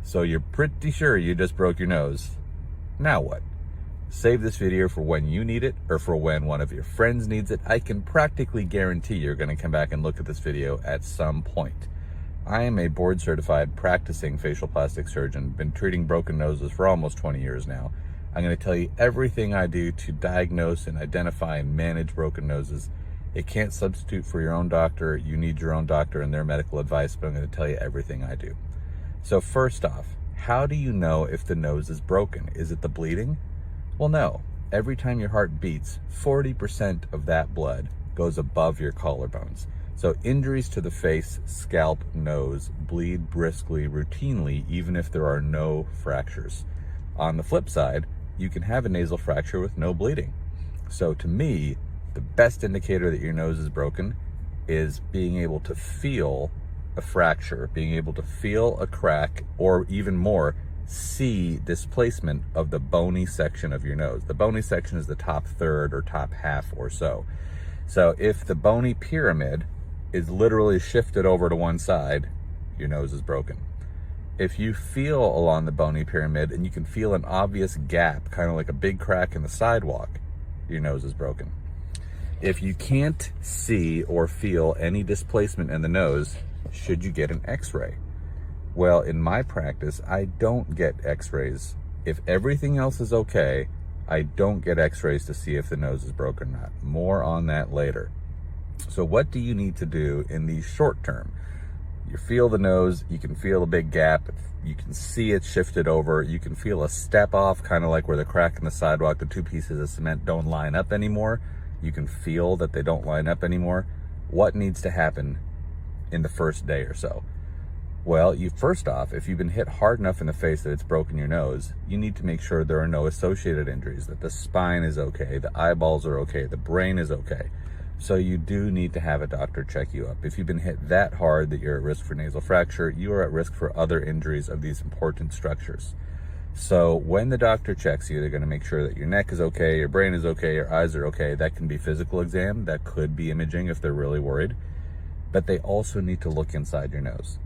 So you're pretty sure you just broke your nose. Now what? Save this video for when you need it or for when one of your friends needs it. I can practically guarantee you're going to come back and look at this video at some point. I am a board certified practicing facial plastic surgeon, been treating broken noses for almost 20 years now. I'm going to tell you everything I do to diagnose and identify and manage broken noses. It can't substitute for your own doctor. You need your own doctor and their medical advice, but I'm going to tell you everything I do. So first off, how do you know if the nose is broken? Is it the bleeding? Well, no. Every time your heart beats, 40% of that blood goes above your collarbones. So injuries to the face, scalp, nose bleed briskly, routinely, even if there are no fractures. On the flip side, you can have a nasal fracture with no bleeding. So to me, the best indicator that your nose is broken is being able to feel a fracture, being able to feel a crack, or even more, see displacement of the bony section of your nose. The bony section is the top third or top half or so. So if the bony pyramid is literally shifted over to one side, your nose is broken. If you feel along the bony pyramid and you can feel an obvious gap, kind of like a big crack in the sidewalk, your nose is broken. If you can't see or feel any displacement in the nose, should you get an x-ray? Well, in my practice, I don't get x-rays. If everything else is okay, I don't get x-rays to see if the nose is broken or not. More on that later. So what do you need to do in the short term? You feel the nose, you can feel a big gap, you can see it shifted over, you can feel a step off, kind of like where the crack in the sidewalk, the two pieces of cement don't line up anymore. You can feel that they don't line up anymore. What needs to happen in the first day or so? Well, first off, if you've been hit hard enough in the face that it's broken your nose, you need to make sure there are no associated injuries, that the spine is okay, the eyeballs are okay, the brain is okay. So you do need to have a doctor check you up. If you've been hit that hard that you're at risk for nasal fracture, you are at risk for other injuries of these important structures. So when the doctor checks you, they're going to make sure that your neck is okay, your brain is okay, your eyes are okay. That can be physical exam, that could be imaging if they're really worried. But they also need to look inside your nose,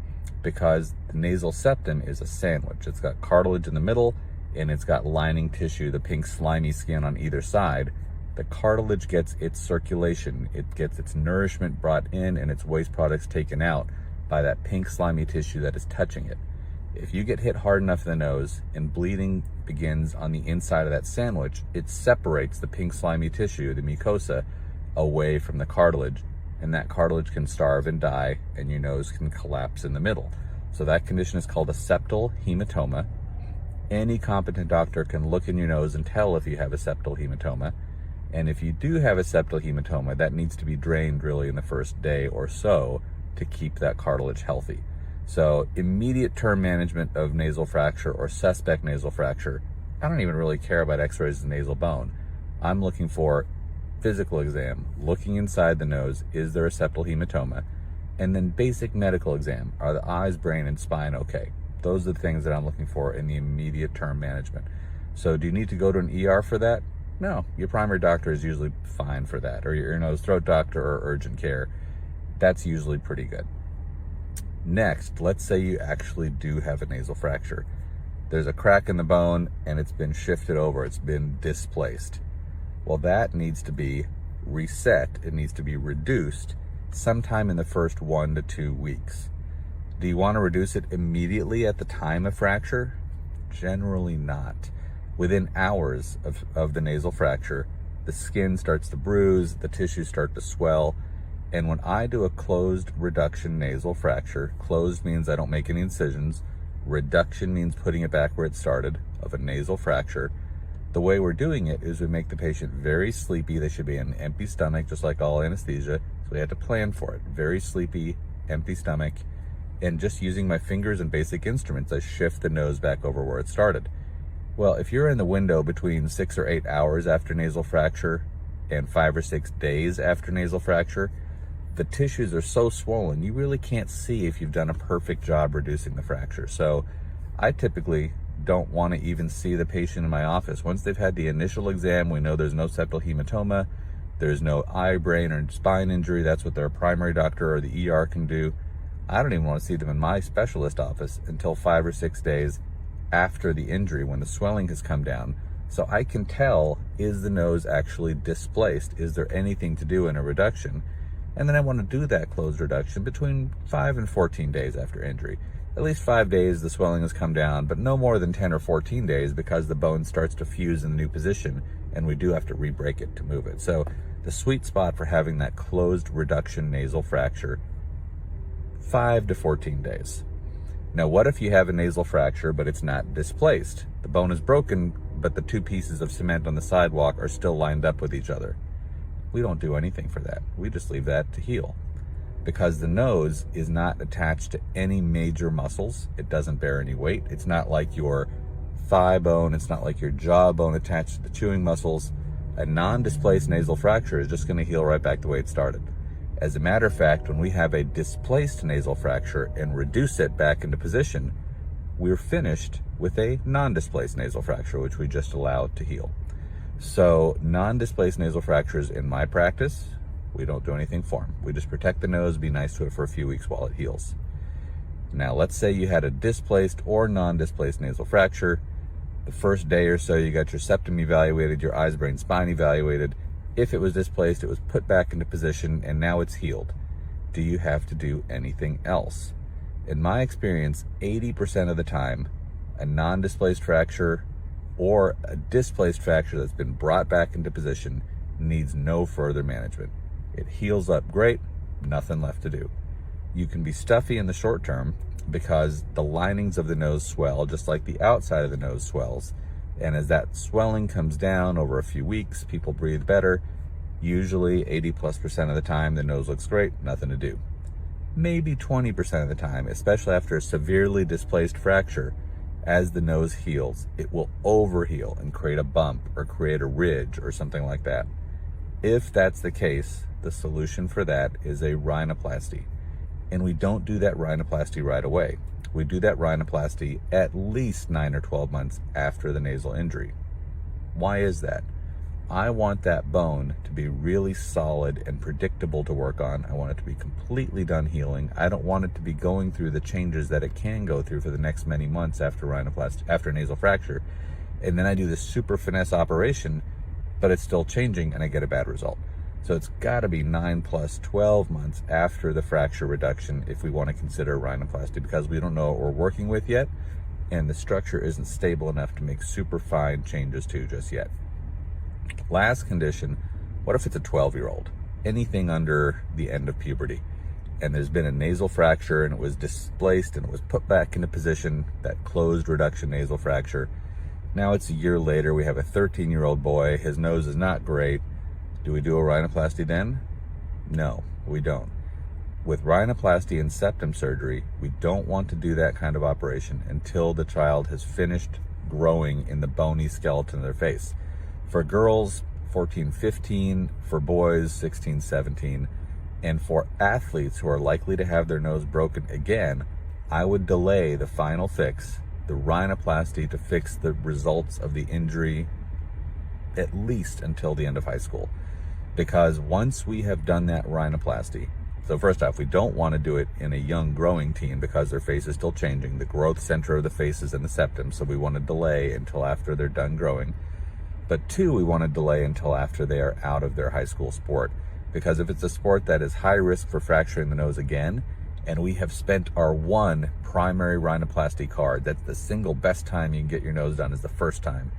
because the nasal septum is a sandwich. It's got cartilage in the middle and it's got lining tissue, the pink slimy skin on either side. The cartilage gets its circulation, it gets its nourishment brought in and its waste products taken out by that pink slimy tissue that is touching it. If you get hit hard enough in the nose and bleeding begins on the inside of that sandwich, it separates the pink slimy tissue, the mucosa, away from the cartilage, and that cartilage can starve and die and your nose can collapse in the middle. So that condition is called a septal hematoma. Any competent doctor can look in your nose and tell if you have a septal hematoma. And if you do have a septal hematoma, that needs to be drained really in the first day or so to keep that cartilage healthy. So immediate term management of nasal fracture or suspect nasal fracture, I don't even really care about x-rays of the nasal bone. I'm looking for physical exam, looking inside the nose, is there a septal hematoma? And then basic medical exam, are the eyes, brain, and spine okay? Those are the things that I'm looking for in the immediate term management. So do you need to go to an ER for that? No, your primary doctor is usually fine for that, or your ear, nose, throat doctor or urgent care. That's usually pretty good. Next, let's say you actually do have a nasal fracture. There's a crack in the bone and it's been shifted over, it's been displaced. Well, that needs to be reset, it needs to be reduced sometime in the first 1 to 2 weeks. Do you want to reduce it immediately at the time of fracture? Generally not. Within hours of the nasal fracture, the skin starts to bruise, the tissues start to swell, and when I do a closed reduction nasal fracture, closed means I don't make any incisions, reduction means putting it back where it started, of a nasal fracture, the way we're doing it is we make the patient very sleepy. They should be in an empty stomach, just like all anesthesia, so we have to plan for it. Very sleepy, empty stomach, and just using my fingers and basic instruments, I shift the nose back over where it started. Well, if you're in the window between 6 or 8 hours after nasal fracture and 5 or 6 days after nasal fracture, the tissues are so swollen, you really can't see if you've done a perfect job reducing the fracture. So I typically don't want to even see the patient in my office. Once they've had the initial exam, we know there's no septal hematoma, there's no eye, brain, or spine injury. That's what their primary doctor or the ER can do. I don't even want to see them in my specialist office until 5 or 6 days after the injury, when the swelling has come down, so I can tell, is the nose actually displaced? Is there anything to do in a reduction? And then I want to do that closed reduction between 5 and 14 days after injury. At least 5 days the swelling has come down, but no more than 10 or 14 days, because the bone starts to fuse in the new position and we do have to re-break it to move it. So the sweet spot for having that closed reduction nasal fracture, 5 to 14 days. Now, what if you have a nasal fracture, but it's not displaced? The bone is broken, but the two pieces of cement on the sidewalk are still lined up with each other. We don't do anything for that. We just leave that to heal, because the nose is not attached to any major muscles. It doesn't bear any weight. It's not like your thigh bone. It's not like your jaw bone attached to the chewing muscles. A non-displaced nasal fracture is just going to heal right back the way it started. As a matter of fact, when we have a displaced nasal fracture and reduce it back into position, we're finished with a non-displaced nasal fracture, which we just allow to heal. So non-displaced nasal fractures, in my practice, we don't do anything for them. We just protect the nose, be nice to it for a few weeks while it heals. Now, let's say you had a displaced or non-displaced nasal fracture. The first day or so, you got your septum evaluated, your eyes, brain, spine evaluated. If it was displaced, it was put back into position, and now it's healed. Do you have to do anything else? In my experience, 80% of the time, a non-displaced fracture or a displaced fracture that's been brought back into position needs no further management. It heals up great, nothing left to do. You can be stuffy in the short term because the linings of the nose swell just like the outside of the nose swells. And as that swelling comes down over a few weeks, people breathe better. Usually 80+% of the time, the nose looks great, nothing to do. Maybe 20% of the time, especially after a severely displaced fracture, as the nose heals, it will overheal and create a bump or create a ridge or something like that. If that's the case, the solution for that is a rhinoplasty. And we don't do that rhinoplasty right away. We do that rhinoplasty at least 9 or 12 months after the nasal injury. Why is that? I want that bone to be really solid and predictable to work on. I want it to be completely done healing. I don't want it to be going through the changes that it can go through for the next many months after rhinoplasty, after nasal fracture. And then I do this super finesse operation, but it's still changing and I get a bad result. So it's got to be 9 plus 12 months after the fracture reduction if we want to consider rhinoplasty, because we don't know what we're working with yet, and the structure isn't stable enough to make super fine changes to just yet. Last condition, what if it's a 12-year-old? Anything under the end of puberty, and there's been a nasal fracture and it was displaced and it was put back into position, that closed reduction nasal fracture. Now it's a year later, we have a 13-year-old boy, his nose is not great. Do we do a rhinoplasty then? No, we don't. With rhinoplasty and septum surgery, we don't want to do that kind of operation until the child has finished growing in the bony skeleton of their face. For girls, 14, 15, for boys, 16, 17, and for athletes who are likely to have their nose broken again, I would delay the final fix, the rhinoplasty, to fix the results of the injury at least until the end of high school. Because once we have done that rhinoplasty, so first off, we don't want to do it in a young growing teen because their face is still changing. The growth center of the face is in the septum, so we want to delay until after they're done growing. But two, we want to delay until after they are out of their high school sport. Because if it's a sport that is high risk for fracturing the nose again, and we have spent our one primary rhinoplasty card, that's the single best time you can get your nose done, is the first time.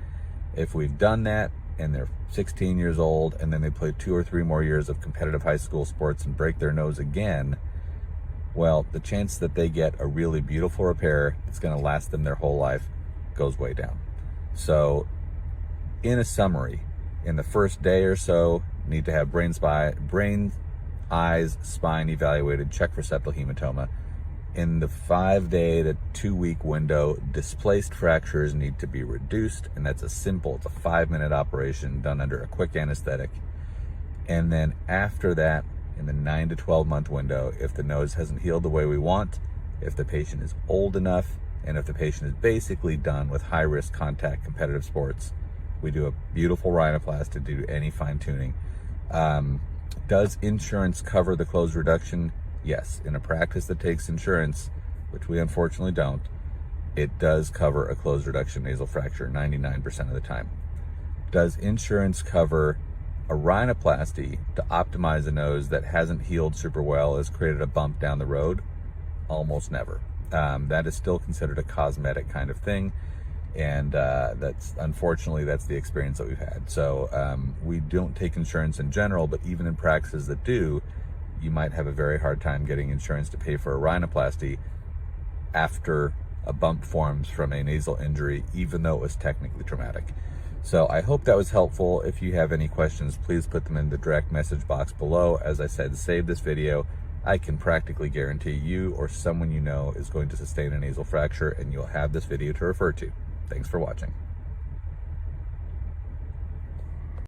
If we've done that, and they're 16 years old, and then they play 2 or 3 more years of competitive high school sports and break their nose again, well, the chance that they get a really beautiful repair that's going to last them their whole life goes way down. So, in a summary, in the first day or so, need to have brain, eyes, spine evaluated, check for septal hematoma. In the 5-day to 2-week window, displaced fractures need to be reduced, and that's it's a 5-minute operation done under a quick anesthetic. And then after that, in the 9 to 12 month window, if the nose hasn't healed the way we want, if the patient is old enough, and if the patient is basically done with high risk contact competitive sports, we do a beautiful rhinoplasty to do any fine tuning. Does insurance cover the closed reduction? yes, in a practice that takes insurance, which we unfortunately don't, it does cover a closed reduction nasal fracture 99% of the time. Does insurance cover a rhinoplasty to optimize a nose that hasn't healed super well, has created a bump down the road? Almost never. That is still considered a cosmetic kind of thing, and that's unfortunately that's the experience that we've had. So we don't take insurance in general, but even in practices that do, you might have a very hard time getting insurance to pay for a rhinoplasty after a bump forms from a nasal injury, even though it was technically traumatic. So I hope that was helpful. If you have any questions, please put them in the direct message box below. As I said, save this video. I can practically guarantee you or someone you know is going to sustain a nasal fracture, and you'll have this video to refer to. Thanks for watching.